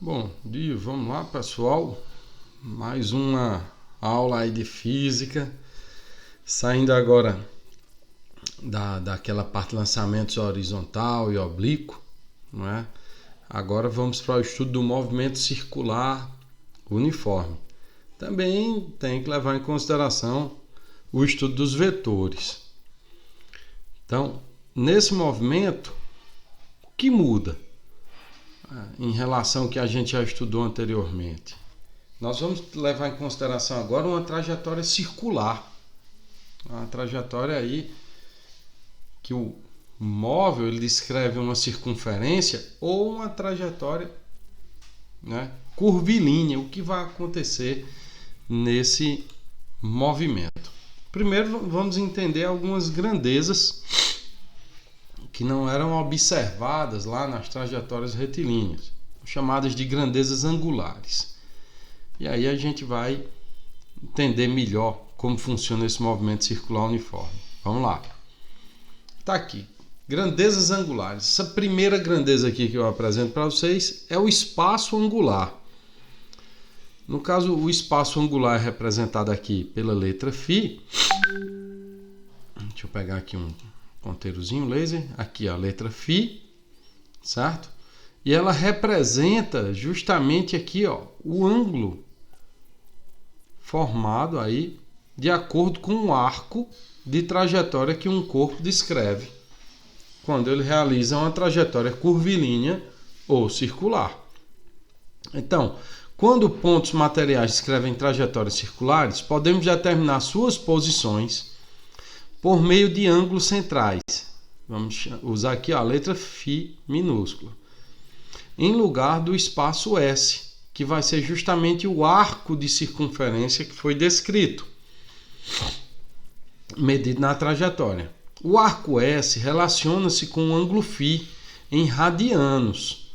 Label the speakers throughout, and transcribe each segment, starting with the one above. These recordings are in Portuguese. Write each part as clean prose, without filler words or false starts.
Speaker 1: Bom dia, vamos lá, pessoal. Mais uma aula aí de física. Saindo agora daquela parte de lançamentos horizontal e oblíquo, não é? Agora vamos para o estudo do movimento circular uniforme. Também tem que levar em consideração o estudo dos vetores. Então, nesse movimento, o que muda em relação ao que a gente já estudou anteriormente? Nós vamos levar em consideração agora uma trajetória circular. Uma trajetória aí que o móvel ele descreve uma circunferência ou uma trajetória, né, curvilínea. O que vai acontecer nesse movimento? Primeiro vamos entender algumas grandezas que não eram observadas lá nas trajetórias retilíneas, chamadas de grandezas angulares. E aí a gente vai entender melhor como funciona esse movimento circular uniforme. Vamos lá. Está aqui. Grandezas angulares. Essa primeira grandeza aqui que eu apresento para vocês é o espaço angular. No caso, o espaço angular é representado aqui pela letra φ. Deixa eu pegar aqui um ponteirozinho laser. Aqui a letra φ, certo? E ela representa justamente aqui, ó, o ângulo formado aí de acordo com o arco de trajetória que um corpo descreve quando ele realiza uma trajetória curvilínea ou circular. Então, quando pontos materiais descrevem trajetórias circulares, podemos determinar suas posições por meio de ângulos centrais. Vamos usar aqui a letra φ minúscula, em lugar do espaço S, que vai ser justamente o arco de circunferência que foi descrito, medido na trajetória. O arco S relaciona-se com o ângulo φ em radianos,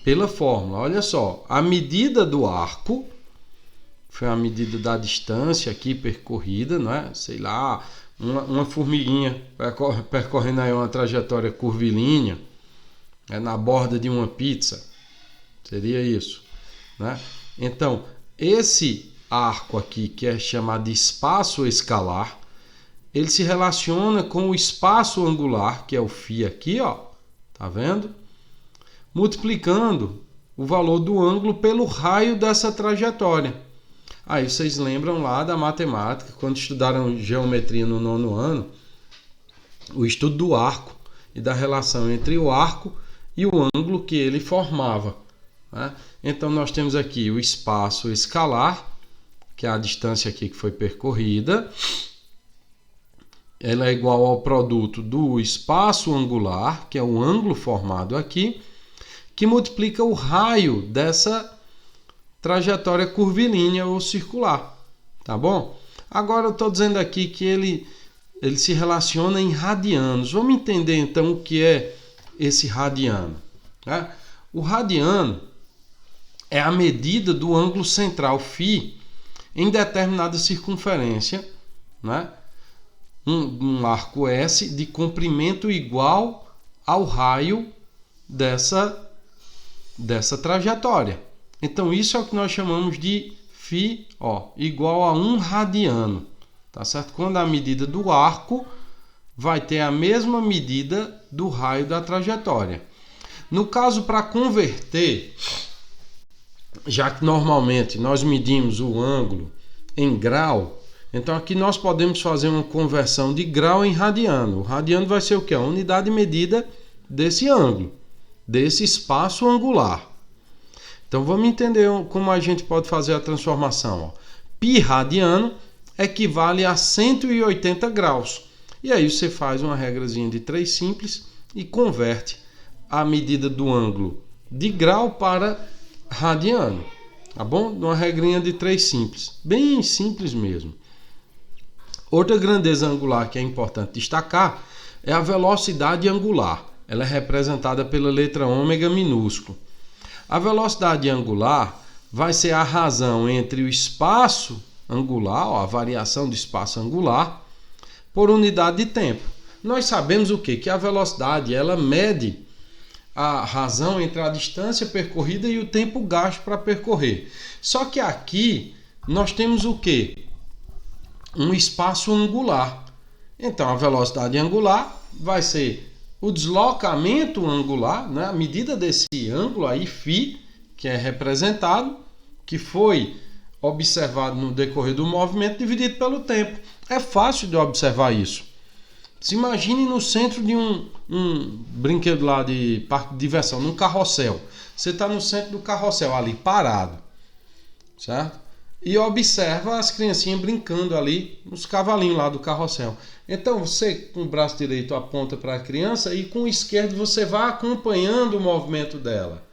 Speaker 1: pela fórmula. Olha só, a medida do arco foi a medida da distância aqui percorrida, não é? Sei lá, uma formiguinha percorrendo aí uma trajetória curvilínea, na borda de uma pizza, seria isso, né? Então, esse arco aqui, que é chamado de espaço escalar, ele se relaciona com o espaço angular, que é o φ aqui, ó, tá vendo? Multiplicando o valor do ângulo pelo raio dessa trajetória. Aí vocês lembram lá da matemática, quando estudaram geometria no 9º ano, o estudo do arco e da relação entre o arco e o ângulo que ele formava, né? Então nós temos aqui o espaço escalar, que é a distância aqui que foi percorrida. Ela é igual ao produto do espaço angular, que é o ângulo formado aqui, que multiplica o raio dessa trajetória curvilínea ou circular, tá bom? Agora eu estou dizendo aqui que ele se relaciona em radianos. Vamos entender então o que é esse radiano, né? O radiano é a medida do ângulo central φ em determinada circunferência, né? Um arco S de comprimento igual ao raio dessa trajetória. Então isso é o que nós chamamos de φ, ó, igual a 1 radiano, tá certo? Quando a medida do arco vai ter a mesma medida do raio da trajetória. No caso, para converter, já que normalmente nós medimos o ângulo em grau, então aqui nós podemos fazer uma conversão de grau em radiano. O radiano vai ser o quê? A unidade de medida desse ângulo, desse espaço angular. Então vamos entender como a gente pode fazer a transformação, ó. Π radiano equivale a 180 graus. E aí você faz uma regrazinha de 3 simples e converte a medida do ângulo de grau para radiano, tá bom? Uma regrinha de 3 simples, bem simples mesmo. Outra grandeza angular que é importante destacar é a velocidade angular. Ela é representada pela letra ômega minúsculo. A velocidade angular vai ser a razão entre o espaço angular, ó, a variação do espaço angular, por unidade de tempo. Nós sabemos o quê? Que a velocidade ela mede a razão entre a distância percorrida e o tempo gasto para percorrer. Só que aqui nós temos o quê? Um espaço angular. Então a velocidade angular vai ser o deslocamento angular, né? A medida desse ângulo aí, φ, que é representado, que foi observado no decorrer do movimento, dividido pelo tempo. É fácil de observar isso. Se imagine no centro de um brinquedo lá de parque de diversão, num carrossel. Você está no centro do carrossel ali, parado, certo? E observa as criancinhas brincando ali nos cavalinhos lá do carrossel. Então você com o braço direito aponta para a criança e com o esquerdo você vai acompanhando o movimento dela.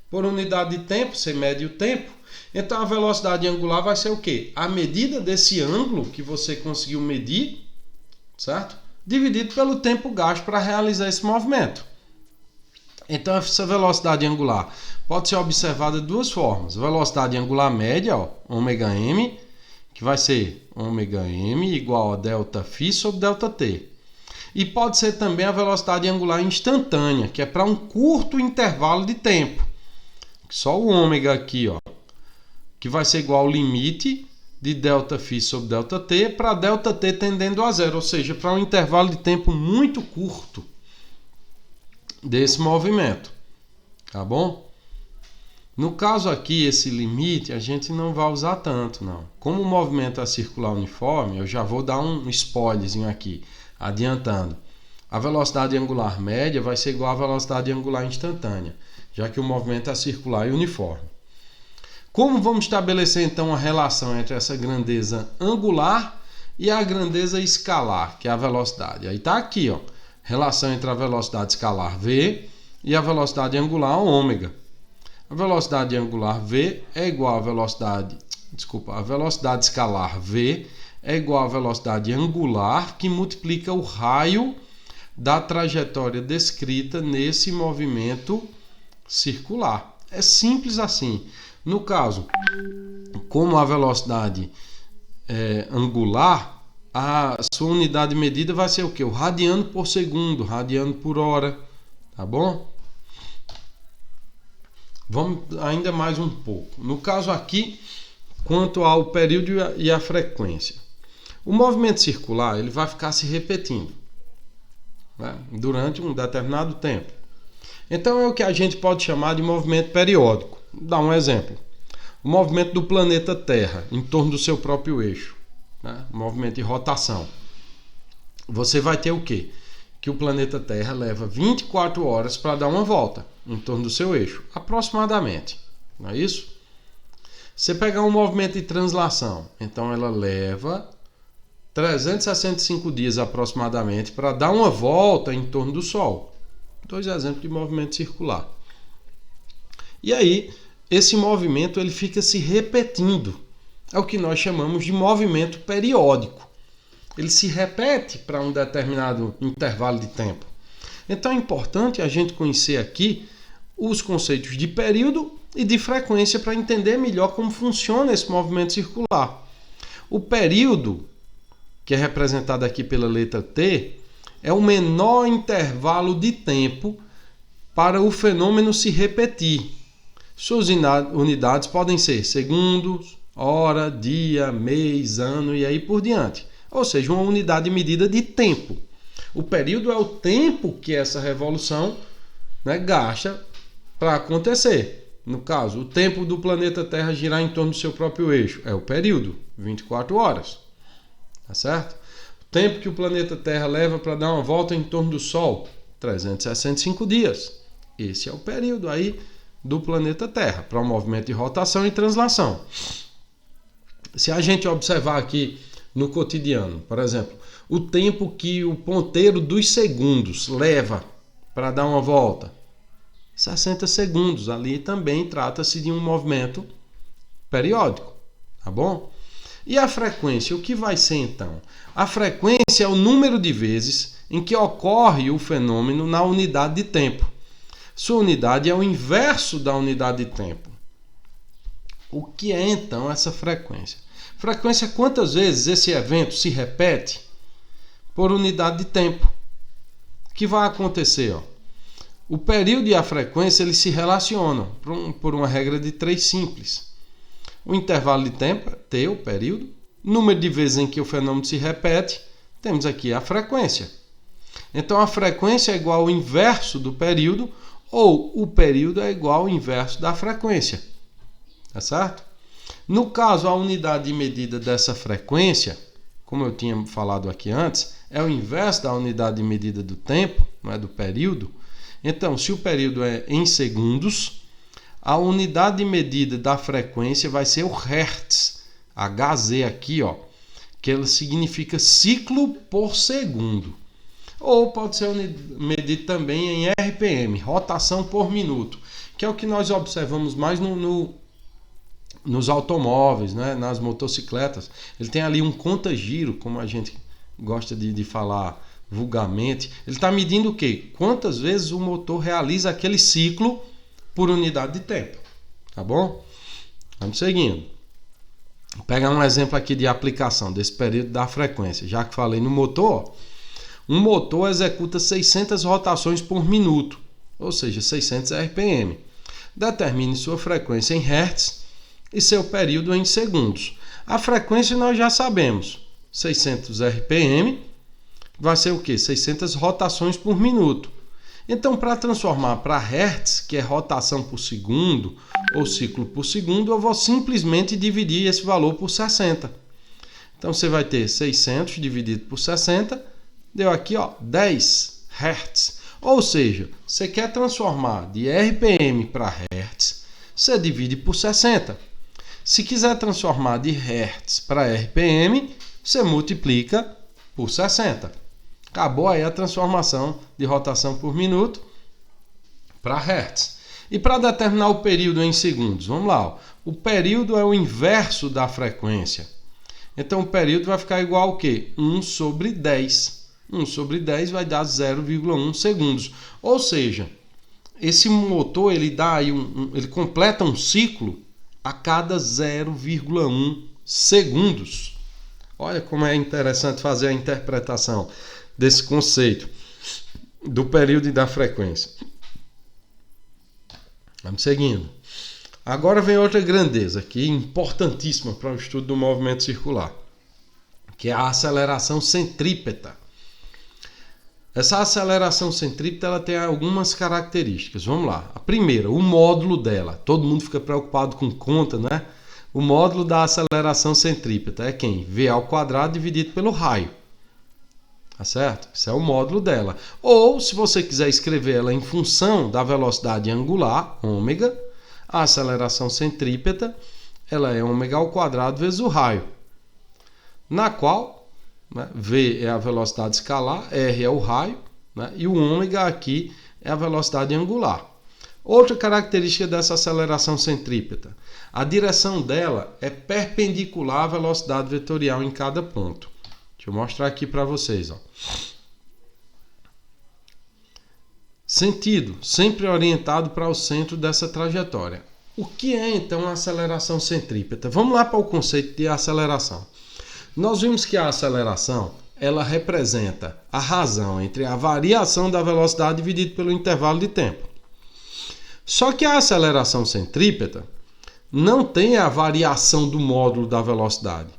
Speaker 1: Por unidade de tempo, você mede o tempo. Então a velocidade angular vai ser o quê? A medida desse ângulo que você conseguiu medir, certo? Dividido pelo tempo gasto para realizar esse movimento. Então essa velocidade angular pode ser observada de duas formas. Velocidade angular média, ó, ômega-m, que vai ser ômega-m igual a ΔΦ sobre ΔT. E pode ser também a velocidade angular instantânea, que é para um curto intervalo de tempo. Só o ômega aqui, ó, que vai ser igual ao limite de ΔΦ sobre ΔT para ΔT tendendo a zero, ou seja, para um intervalo de tempo muito curto desse movimento, tá bom? No caso aqui, esse limite a gente não vai usar tanto, não. Como o movimento é circular uniforme, eu já vou dar um spoilerzinho aqui, adiantando. A velocidade angular média vai ser igual à velocidade angular instantânea, já que o movimento é circular e uniforme. Como vamos estabelecer então a relação entre essa grandeza angular e a grandeza escalar, que é a velocidade? Aí está aqui, ó, relação entre a velocidade escalar v e a velocidade angular ômega. A velocidade angular v é igual à velocidade, a velocidade escalar v é igual à velocidade angular que multiplica o raio da trajetória descrita nesse movimento circular. É simples assim. No caso, como a velocidade angular, a sua unidade de medida vai ser o quê? O radiano por segundo, radiano por hora, tá bom? Vamos ainda mais um pouco. No caso aqui, quanto ao período e a frequência. O movimento circular ele vai ficar se repetindo, né, durante um determinado tempo. Então é o que a gente pode chamar de movimento periódico. Vou dar um exemplo. O movimento do planeta Terra em torno do seu próprio eixo, né? Movimento de rotação. Você vai ter o quê? Que o planeta Terra leva 24 horas para dar uma volta em torno do seu eixo, aproximadamente. Não é isso? Você pegar um movimento de translação, então ela leva 365 dias aproximadamente para dar uma volta em torno do Sol. Dois exemplos de movimento circular. E aí, esse movimento ele fica se repetindo. É o que nós chamamos de movimento periódico. Ele se repete para um determinado intervalo de tempo. Então é importante a gente conhecer aqui os conceitos de período e de frequência para entender melhor como funciona esse movimento circular. O período, que é representado aqui pela letra T, é o menor intervalo de tempo para o fenômeno se repetir. Suas unidades podem ser segundos, hora, dia, mês, ano e aí por diante. Ou seja, uma unidade de medida de tempo. O período é o tempo que essa revolução, né, gasta para acontecer. No caso, o tempo do planeta Terra girar em torno do seu próprio eixo é o período, 24 horas. Tá certo? O tempo que o planeta Terra leva para dar uma volta em torno do Sol, 365 dias. Esse é o período aí do planeta Terra para o movimento de rotação e translação. Se a gente observar aqui no cotidiano, por exemplo, o tempo que o ponteiro dos segundos leva para dar uma volta, 60 segundos. Ali também trata-se de um movimento periódico, tá bom? E a frequência, o que vai ser então? A frequência é o número de vezes em que ocorre o fenômeno na unidade de tempo. Sua unidade é o inverso da unidade de tempo. O que é então essa frequência? Frequência é quantas vezes esse evento se repete por unidade de tempo. O que vai acontecer? o período e a frequência eles se relacionam por uma regra de 3 simples. O intervalo de tempo, T, o período, número de vezes em que o fenômeno se repete, temos aqui a frequência. Então a frequência é igual ao inverso do período, ou o período é igual ao inverso da frequência. Tá certo? No caso, a unidade de medida dessa frequência, como eu tinha falado aqui antes, é o inverso da unidade de medida do tempo, não é do período. Então, se o período é em segundos, a unidade de medida da frequência vai ser o Hertz, Hz aqui, ó, que ela significa ciclo por segundo. Ou pode ser medido também em RPM, rotação por minuto, que é o que nós observamos mais nos automóveis, né? Nas motocicletas. Ele tem ali um conta-giro, como a gente gosta de falar vulgarmente. Ele está medindo o quê? Quantas vezes o motor realiza aquele ciclo por unidade de tempo. Tá bom? Vamos seguindo. Vou pegar um exemplo aqui de aplicação desse período da frequência. Já que falei no motor, um motor executa 600 rotações por minuto, ou seja, 600 RPM. Determine sua frequência em Hertz e seu período em segundos. A frequência nós já sabemos, 600 RPM vai ser o quê? 600 rotações por minuto. Então, para transformar para Hertz, que é rotação por segundo ou ciclo por segundo, eu vou simplesmente dividir esse valor por 60. Então, você vai ter 600 dividido por 60, deu aqui, ó, 10 Hertz. Ou seja, você quer transformar de RPM para Hertz, você divide por 60. Se quiser transformar de Hertz para RPM, você multiplica por 60. Acabou aí a transformação de rotação por minuto para Hertz. E para determinar o período em segundos, vamos lá. Ó. O período é o inverso da frequência. Então o período vai ficar igual ao quê? 1 sobre 10. 1 sobre 10 vai dar 0,1 segundos. Ou seja, esse motor ele dá aí ele completa um ciclo a cada 0,1 segundos. Olha como é interessante fazer a interpretação desse conceito do período e da frequência. Vamos seguindo. Agora vem outra grandeza aqui, importantíssima para o estudo do movimento circular, que é a aceleração centrípeta. Essa aceleração centrípeta ela tem algumas características. Vamos lá. A primeira, o módulo dela. Todo mundo fica preocupado com conta, né? O módulo da aceleração centrípeta é quem? V² dividido pelo raio. Tá certo? Esse é o módulo dela. Ou, se você quiser escrever ela em função da velocidade angular, ômega, a aceleração centrípeta ela é ômega² vezes o raio. Na qual, né, V é a velocidade escalar, R é o raio, né, e o ômega aqui é a velocidade angular. Outra característica dessa aceleração centrípeta, a direção dela é perpendicular à velocidade vetorial em cada ponto. Deixa eu mostrar aqui para vocês. Ó. Sentido, sempre orientado para o centro dessa trajetória. O que é então a aceleração centrípeta? Vamos lá para o conceito de aceleração. Nós vimos que a aceleração ela representa a razão entre a variação da velocidade dividida pelo intervalo de tempo. Só que a aceleração centrípeta não tem a variação do módulo da velocidade.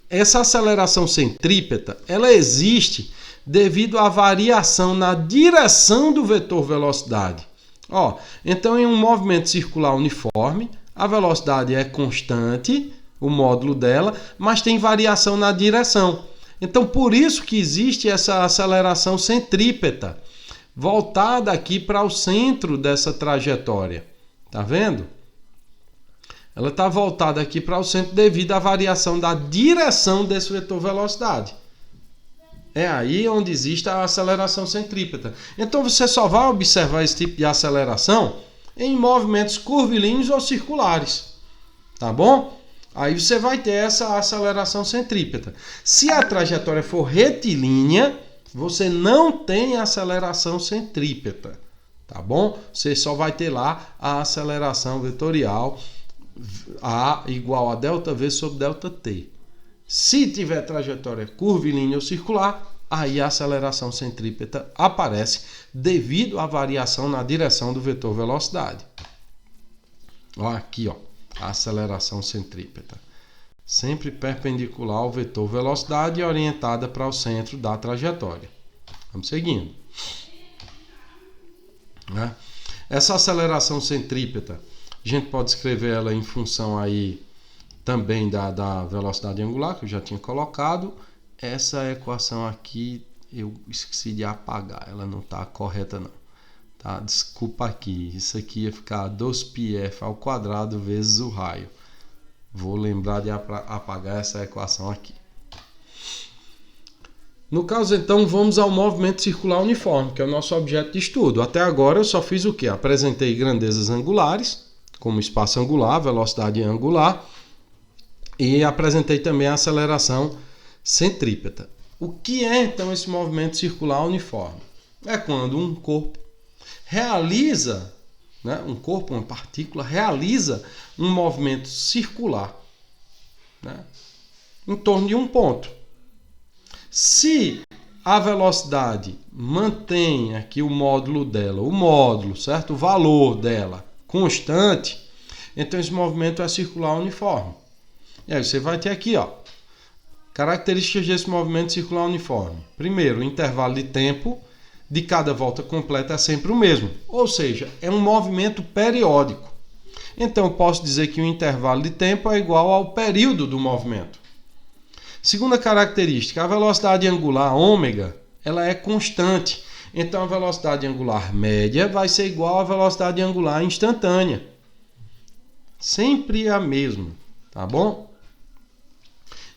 Speaker 1: Essa aceleração centrípeta ela existe devido à variação na direção do vetor velocidade. Ó, então, em um movimento circular uniforme, a velocidade é constante, o módulo dela, mas tem variação na direção. Então, por isso que existe essa aceleração centrípeta, voltada aqui para o centro dessa trajetória. Tá vendo? Ela está voltada aqui para o centro devido à variação da direção desse vetor velocidade. É aí onde existe a aceleração centrípeta. Então você só vai observar esse tipo de aceleração em movimentos curvilíneos ou circulares. Tá bom? Aí você vai ter essa aceleração centrípeta. Se a trajetória for retilínea, você não tem aceleração centrípeta. Tá bom? Você só vai ter lá a aceleração vetorial A igual a ΔV sobre ΔT. Se tiver trajetória curvilínea ou circular, aí a aceleração centrípeta aparece devido à variação na direção do vetor velocidade. Ó, aqui, ó, a aceleração centrípeta. Sempre perpendicular ao vetor velocidade e orientada para o centro da trajetória. Vamos seguindo. Né? Essa aceleração centrípeta, a gente pode escrever ela em função aí também da velocidade angular, que eu já tinha colocado. Essa equação aqui eu esqueci de apagar, ela não está correta não. Tá? Desculpa aqui, isso aqui ia ficar 2πf ao quadrado vezes o raio. Vou lembrar de apagar essa equação aqui. No caso, então, vamos ao movimento circular uniforme, que é o nosso objeto de estudo. Até agora eu só fiz o quê? Apresentei grandezas angulares, como espaço angular, velocidade angular, e apresentei também a aceleração centrípeta. O que é, então, esse movimento circular uniforme? É quando um corpo realiza, né, uma partícula, realiza um movimento circular, né, em torno de um ponto. Se a velocidade mantém aqui o módulo dela, certo? O valor dela constante, então esse movimento é circular uniforme. E aí você vai ter aqui, ó, características desse movimento circular uniforme. Primeiro, o intervalo de tempo de cada volta completa é sempre o mesmo, ou seja, é um movimento periódico. Então eu posso dizer que o intervalo de tempo é igual ao período do movimento. Segunda característica, a velocidade angular ômega, ela é constante. Então a velocidade angular média vai ser igual à velocidade angular instantânea. Sempre a mesma, tá bom?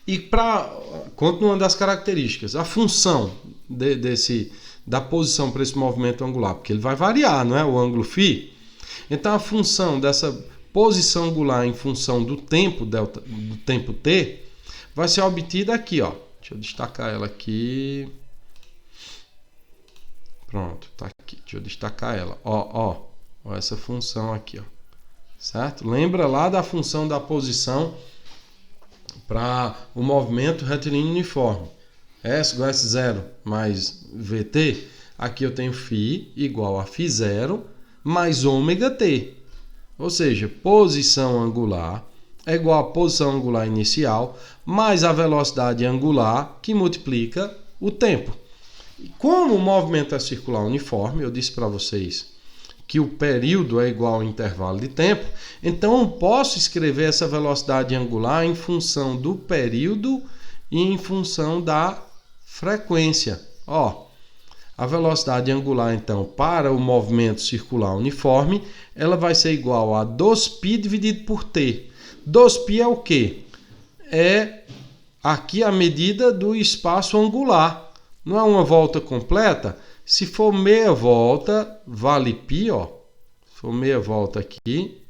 Speaker 1: E continuando as características, a função da posição para esse movimento angular, porque ele vai variar, não é? O ângulo φ. Então a função dessa posição angular em função do tempo delta, do tempo t, vai ser obtida aqui, ó. Deixa eu destacar ela aqui. Pronto, tá aqui. Deixa eu destacar ela. Ó, essa função aqui, ó. Certo? Lembra lá da função da posição para o movimento retilíneo uniforme. S igual a S0 mais VT. Aqui eu tenho φ igual a φ0 mais ômega t. Ou seja, posição angular é igual à posição angular inicial mais a velocidade angular que multiplica o tempo. E como o movimento é circular uniforme, eu disse para vocês que o período é igual ao intervalo de tempo, então eu posso escrever essa velocidade angular em função do período e em função da frequência. Ó, a velocidade angular, então, para o movimento circular uniforme, ela vai ser igual a 2π dividido por t. 2π é o quê? É aqui a medida do espaço angular. Não é uma volta completa? Se for meia volta, vale π, ó. Se for meia volta aqui,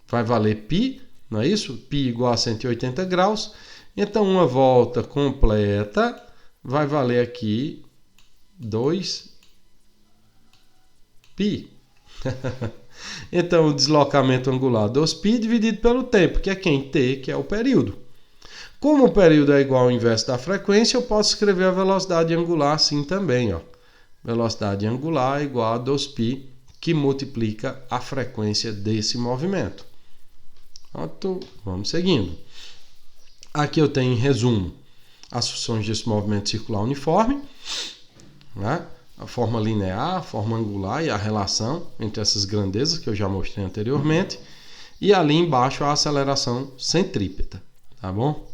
Speaker 1: vai valer π, não é isso? Π igual a 180 graus. Então, uma volta completa vai valer aqui 2π. Então, o deslocamento angular 2π dividido pelo tempo, que é quem? T, que é o período. Como o período é igual ao inverso da frequência, eu posso escrever a velocidade angular assim também, ó. Velocidade angular é igual a 2π, que multiplica a frequência desse movimento. Pronto, vamos seguindo. Aqui eu tenho, em resumo, as funções desse movimento circular uniforme, né? A forma linear, a forma angular e a relação entre essas grandezas que eu já mostrei anteriormente. E ali embaixo a aceleração centrípeta, tá bom?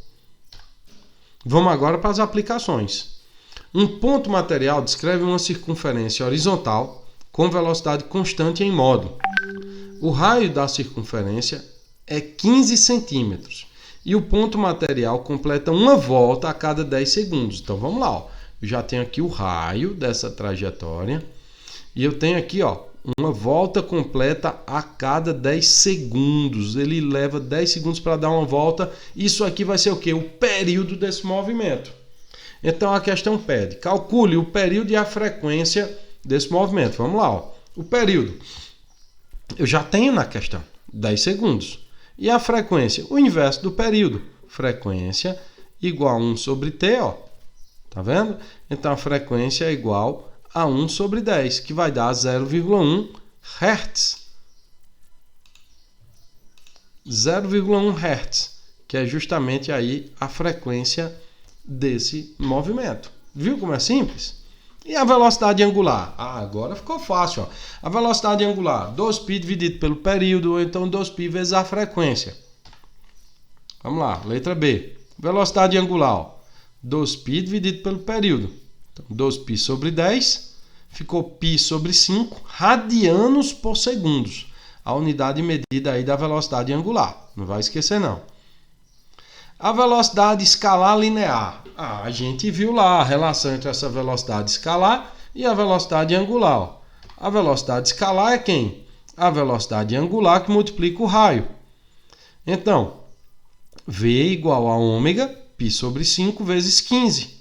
Speaker 1: Vamos agora para as aplicações. Um ponto material descreve uma circunferência horizontal com velocidade constante em módulo. O raio da circunferência é 15 centímetros e o ponto material completa uma volta a cada 10 segundos. Então vamos lá, ó. Eu já tenho aqui o raio dessa trajetória e eu tenho aqui, ó, uma volta completa a cada 10 segundos. Ele leva 10 segundos para dar uma volta. Isso aqui vai ser o quê? O período desse movimento. Então a questão pede, calcule o período e a frequência desse movimento. Vamos lá, ó. O período eu já tenho na questão, 10 segundos. E a frequência? O inverso do período. Frequência igual a 1 sobre t, ó. Tá vendo? Então a frequência é igual a 1 sobre 10, que vai dar 0,1 Hz. 0,1 Hz, que é justamente aí a frequência desse movimento. Viu como é simples? E a velocidade angular? Agora ficou fácil. Ó. A velocidade angular, 2π dividido pelo período, ou então 2π vezes a frequência. Vamos lá, letra B. Velocidade angular, ó. 2π dividido pelo período. Então, 2π sobre 10, ficou π sobre 5 radianos por segundos. A unidade medida aí da velocidade angular. Não vai esquecer, não. A velocidade escalar linear. A gente viu lá a relação entre essa velocidade escalar e a velocidade angular. Ó. A velocidade escalar é quem? A velocidade angular que multiplica o raio. Então, V igual a ômega, π sobre 5 vezes 15.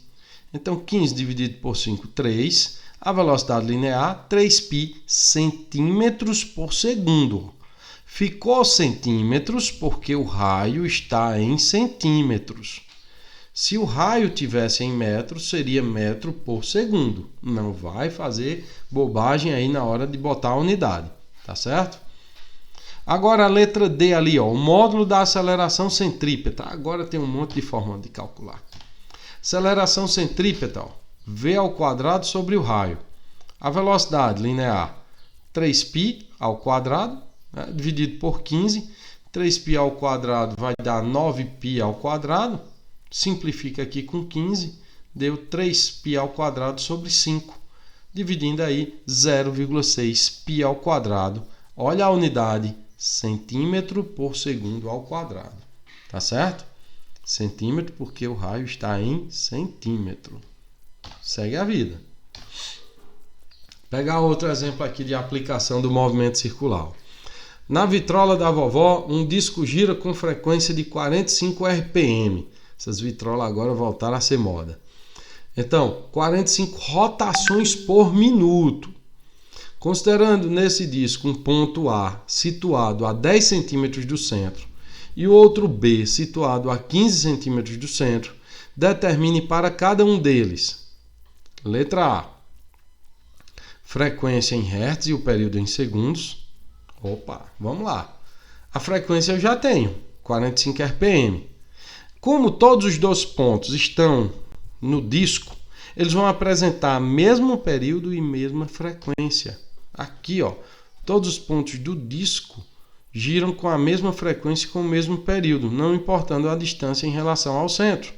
Speaker 1: Então, 15 dividido por 5, 3. A velocidade linear, 3π centímetros por segundo. Ficou centímetros porque o raio está em centímetros. Se o raio tivesse em metros, seria metro por segundo. Não vai fazer bobagem aí na hora de botar a unidade, tá certo? Agora a letra D ali, ó, o módulo da aceleração centrípeta. Agora tem um monte de forma de calcular. Aceleração centrípeta, ó, V ao quadrado sobre o raio. A velocidade linear, 3π ao quadrado, né, dividido por 15. 3π ao quadrado vai dar 9π ao quadrado. Simplifica aqui com 15. Deu 3π ao quadrado sobre 5. Dividindo aí 0,6π ao quadrado. Olha a unidade, centímetro por segundo ao quadrado. Tá certo? Centímetro porque o raio está em centímetro. Segue a vida. Pegar outro exemplo aqui de aplicação do movimento circular. Na vitrola da vovó, um disco gira com frequência de 45 RPM. Essas vitrolas agora voltaram a ser moda. Então, 45 rotações por minuto. Considerando nesse disco um ponto A situado a 10 centímetros do centro e o outro B situado a 15 centímetros do centro, determine para cada um deles. Letra A. Frequência em Hz e o período em segundos. Opa, vamos lá. A frequência eu já tenho, 45 RPM. Como todos os dois pontos estão no disco, eles vão apresentar mesmo período e mesma frequência. Aqui, ó, todos os pontos do disco giram com a mesma frequência e com o mesmo período, não importando a distância em relação ao centro.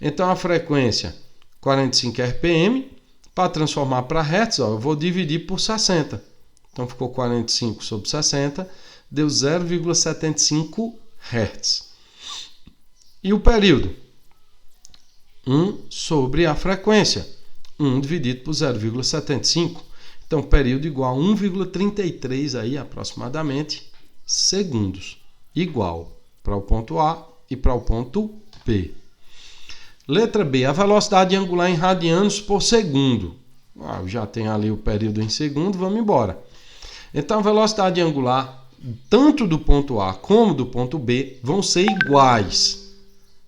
Speaker 1: Então, a frequência 45 RPM, para transformar para Hz, ó, eu vou dividir por 60. Então, ficou 45 sobre 60, deu 0,75 Hz. E o período? 1 sobre a frequência. 1 dividido por 0,75. Então, período igual a 1,33 aí, aproximadamente, segundos. Igual para o ponto A e para o ponto B. Letra B. A velocidade angular em radianos por segundo. Eu já tenho ali o período em segundo, vamos embora. Então, a velocidade angular, tanto do ponto A como do ponto B, vão ser iguais.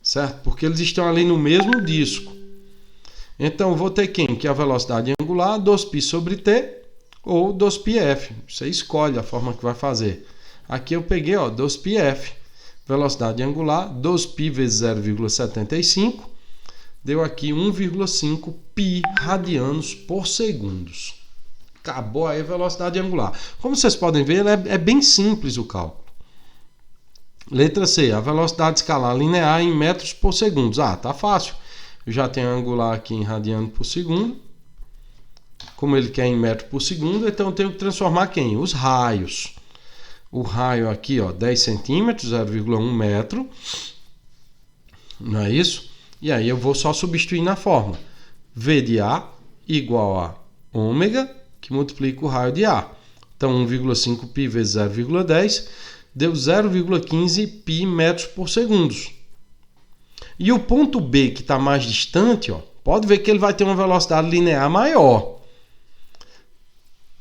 Speaker 1: Certo? Porque eles estão ali no mesmo disco. Então, eu vou ter quem? Que é a velocidade angular, 2π sobre t ou 2πf. Você escolhe a forma que vai fazer. Aqui eu peguei, ó, 2πf. Velocidade angular, 2π vezes 0,75. Deu aqui 1,5 π radianos por segundos. Acabou aí a velocidade angular. Como vocês podem ver, é bem simples o cálculo. Letra C. A velocidade escalar linear em metros por segundo. Tá fácil. Eu já tenho a angular aqui em radiano por segundo. Como ele quer em metro por segundo, então eu tenho que transformar quem? Os raios. O raio aqui, ó, 10 centímetros, 0,1 metro. Não é isso? E aí eu vou só substituir na fórmula. V de A igual a ômega, que multiplica o raio de A. Então, 1,5 π vezes 0,10 deu 0,15 π metros por segundo. E o ponto B, que está mais distante, ó, pode ver que ele vai ter uma velocidade linear maior.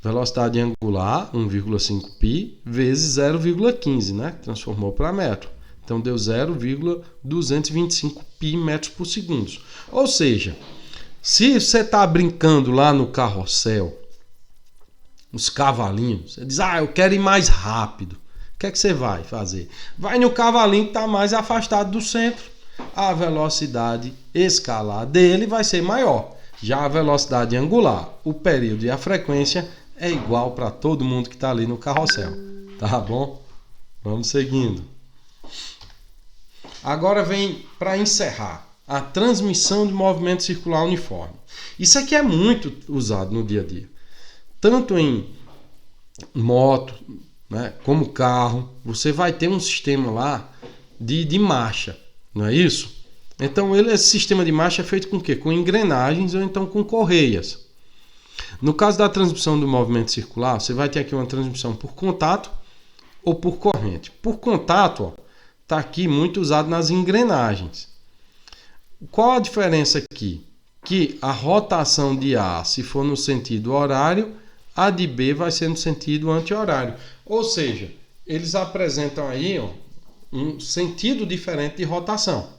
Speaker 1: Velocidade angular, 1,5 π vezes 0,15, né? Transformou para metro. Então, deu 0,225 π metros por segundo. Ou seja, se você está brincando lá no carrossel, os cavalinhos, você diz, eu quero ir mais rápido. O que é que você vai fazer? Vai no cavalinho que está mais afastado do centro. A velocidade escalar dele vai ser maior. Já a velocidade angular, o período e a frequência é igual para todo mundo que está ali no carrossel. Tá bom? Vamos seguindo. Agora vem para encerrar a transmissão de movimento circular uniforme. Isso aqui é muito usado no dia a dia. Tanto em moto, né, como carro, você vai ter um sistema lá de marcha, não é isso? Então esse sistema de marcha é feito com o quê? Com engrenagens ou então com correias. No caso da transmissão do movimento circular, você vai ter aqui uma transmissão por contato ou por corrente. Por contato, está aqui muito usado nas engrenagens. Qual a diferença aqui? Que a rotação de A, se for no sentido horário, a de B vai ser no sentido anti-horário. Ou seja, eles apresentam aí um sentido diferente de rotação.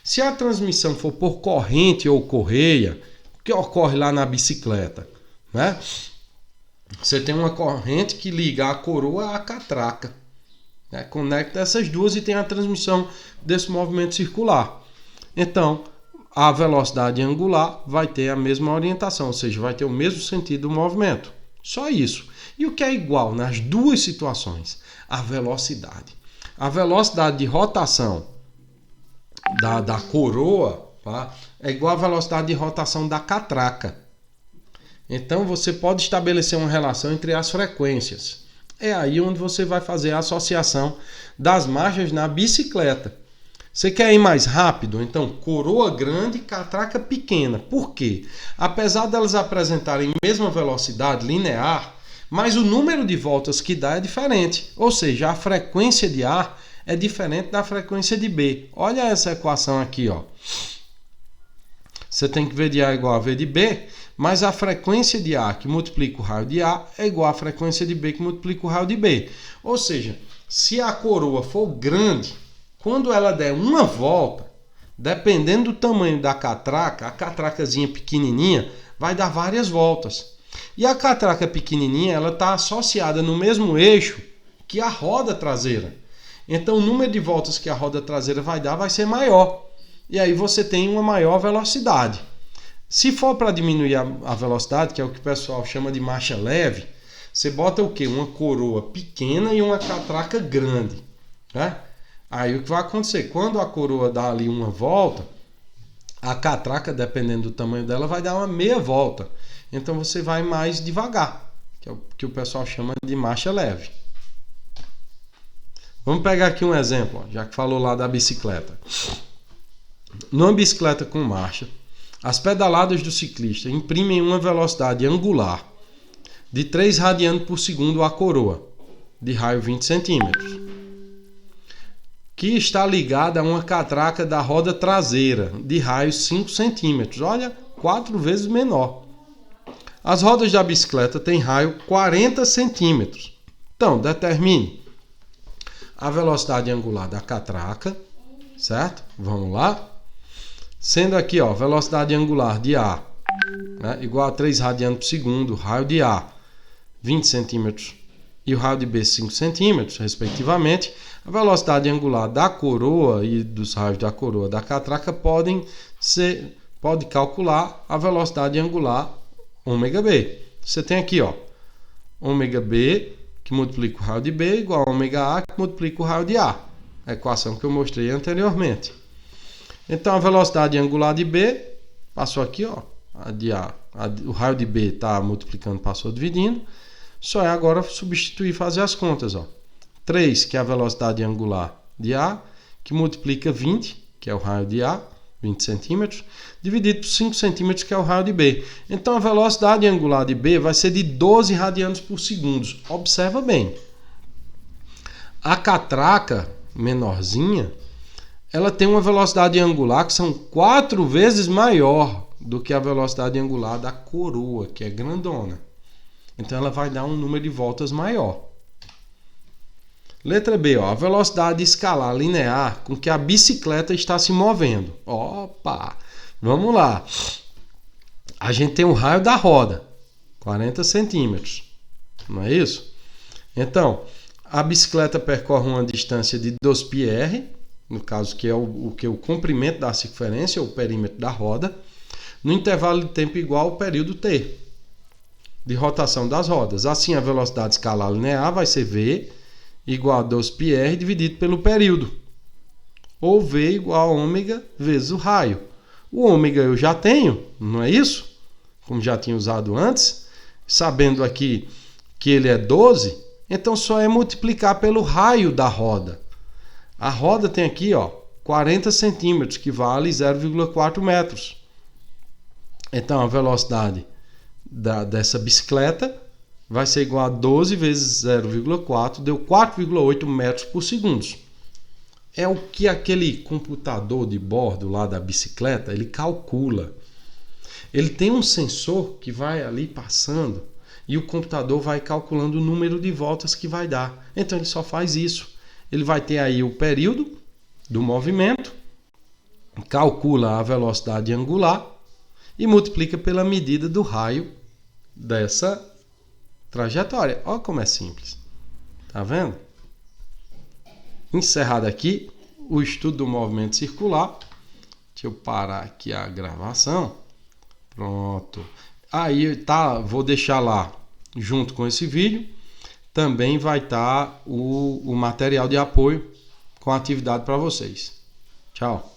Speaker 1: Se a transmissão for por corrente ou correia, o que ocorre lá na bicicleta? Né? Você tem uma corrente que liga a coroa à catraca. Né? Conecta essas duas e tem a transmissão desse movimento circular. Então, a velocidade angular vai ter a mesma orientação, ou seja, vai ter o mesmo sentido do movimento. Só isso. E o que é igual nas duas situações? A velocidade. A velocidade de rotação da coroa, tá, é igual à velocidade de rotação da catraca. Então, você pode estabelecer uma relação entre as frequências. É aí onde você vai fazer a associação das marchas na bicicleta. Você quer ir mais rápido? Então, coroa grande, catraca pequena. Por quê? Apesar delas apresentarem a mesma velocidade linear, mas o número de voltas que dá é diferente. Ou seja, a frequência de A é diferente da frequência de B. Olha essa equação aqui, ó. Você tem que V de A igual a V de B, mas a frequência de A que multiplica o raio de A é igual à frequência de B que multiplica o raio de B. Ou seja, se a coroa for grande, quando ela der uma volta, dependendo do tamanho da catraca, a catracazinha pequenininha vai dar várias voltas. E a catraca pequenininha, ela está associada no mesmo eixo que a roda traseira. Então o número de voltas que a roda traseira vai dar vai ser maior. E aí você tem uma maior velocidade. Se for para diminuir a velocidade, que é o que o pessoal chama de marcha leve, você bota o quê? Uma coroa pequena e uma catraca grande. Né? Aí o que vai acontecer? Quando a coroa dá ali uma volta, a catraca, dependendo do tamanho dela, vai dar uma meia volta. Então você vai mais devagar, que é o que o pessoal chama de marcha leve. Vamos pegar aqui um exemplo, já que falou lá da bicicleta. Numa bicicleta com marcha, as pedaladas do ciclista imprimem uma velocidade angular de 3 radianos por segundo à coroa, de raio 20 centímetros, que está ligada a uma catraca da roda traseira, de raio 5 centímetros. Olha, 4 vezes menor. As rodas da bicicleta têm raio 40 centímetros. Então, determine a velocidade angular da catraca, certo? Vamos lá. Sendo aqui, ó, velocidade angular de A, né, igual a 3 radianos por segundo, raio de A 20 centímetros e o raio de B 5 centímetros, respectivamente, a velocidade angular da coroa e dos raios da coroa da catraca pode calcular a velocidade angular ômega B. Você tem aqui, ó, ômega B que multiplica o raio de B igual a ômega A que multiplica o raio de A. A equação que eu mostrei anteriormente. Então a velocidade angular de B passou aqui, ó, o raio de B está multiplicando, passou dividindo. Só é agora substituir e fazer as contas, ó. 3, que é a velocidade angular de A, que multiplica 20, que é o raio de A, 20 centímetros, dividido por 5 centímetros, que é o raio de B. Então a velocidade angular de B vai ser de 12 radianos por segundo. Observa bem. A catraca menorzinha, ela tem uma velocidade angular que são 4 vezes maior do que a velocidade angular da coroa, que é grandona. Então ela vai dar um número de voltas maior. Letra B, ó, a velocidade escalar linear com que a bicicleta está se movendo. Opa! Vamos lá. A gente tem o raio da roda, 40 centímetros, não é isso? Então, a bicicleta percorre uma distância de 2 πr, no caso que é o comprimento da circunferência, ou o perímetro da roda, no intervalo de tempo igual ao período t de rotação das rodas. Assim, a velocidade escalar linear vai ser v igual a 2 πr dividido pelo período, ou v igual a ômega vezes o raio. O ômega eu já tenho, não é isso? Como já tinha usado antes, sabendo aqui que ele é 12, então só é multiplicar pelo raio da roda. A roda tem aqui 40 centímetros, que vale 0,4 metros. Então a velocidade dessa bicicleta vai ser igual a 12 vezes 0,4, deu 4,8 metros por segundo. É o que aquele computador de bordo lá da bicicleta, ele calcula. Ele tem um sensor que vai ali passando e o computador vai calculando o número de voltas que vai dar. Então ele só faz isso. Ele vai ter aí o período do movimento, calcula a velocidade angular e multiplica pela medida do raio dessa trajetória. Olha como é simples. Tá vendo? Encerrado aqui o estudo do movimento circular. Deixa eu parar aqui a gravação. Pronto. Aí tá, vou deixar lá junto com esse vídeo. Também vai estar o material de apoio com atividade para vocês. Tchau.